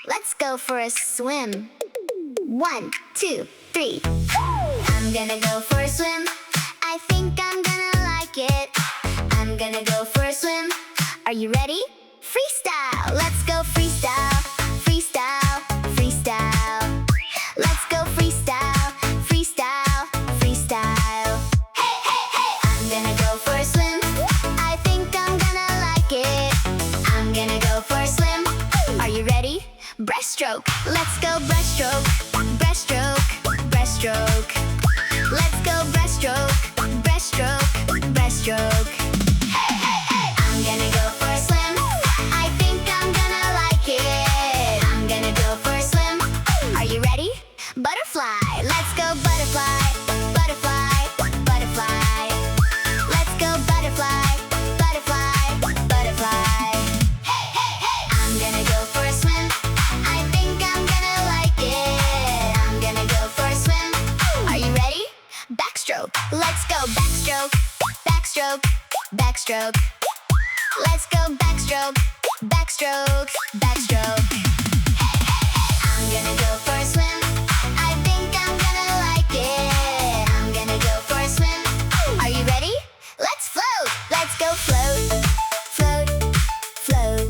Let's go for a swim. 1, 2, 3. I'm gonna go for a swim. I think I'm gonna like it. I'm gonna go for a swim. Are you ready? Freestyle! Let's go freestyle. Freestyle, freestyle. Let's go freestyle. Freestyle, freestyle. Hey, hey, hey! I'm gonna go for a swim. I think I'm gonna like it. I'm gonna go for a swim. Are you ready? Breaststroke. Let's go breaststroke. Breaststroke, breaststroke. Let's go breaststroke. Breaststroke, breaststroke. Hey, hey, hey! I'm gonna go for a swim. I think I'm gonna like it. I'm gonna go for a swim. Are you ready? Butterfly. Let's go butterfly. Butterfly, butterfly. Let's go butterfly. Butterfly, butterfly. Hey, hey, hey! I'm gonna go for a swim. I think I'm gonna like it. I'm gonna go for a swim. Are you ready? Backstroke. Let's go backstroke. Backstroke, backstroke. Let's go backstroke. Backstroke, backstroke. Hey, hey, hey! I'm gonna go for a swim. I think I'm gonna like it. I'm gonna go for a swim. Are you ready? Let's float. Let's go float. Float, float.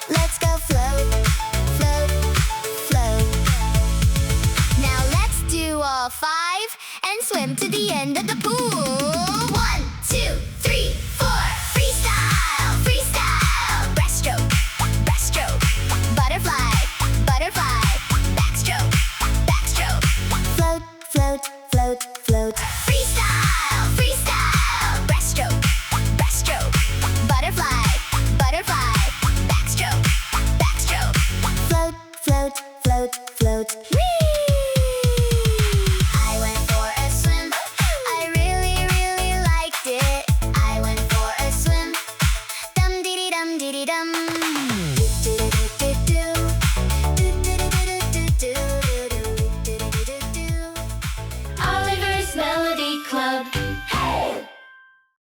Let's go float. Float, float. Now let's do all 5 and swim to the end of the pool. 1, 2, 3, 4. Freestyle, freestyle. Breaststroke, breaststroke. Butterfly, butterfly. Backstroke, backstroke. Float, float, float, float. Freestyle, freestyle. Breaststroke, breaststroke. Butterfly, butterfly. Backstroke, backstroke. Float, float, float, float. Whee! I went for a swim. I really, really liked it. I went for a swim. Dum dee dee dum dee dee dum.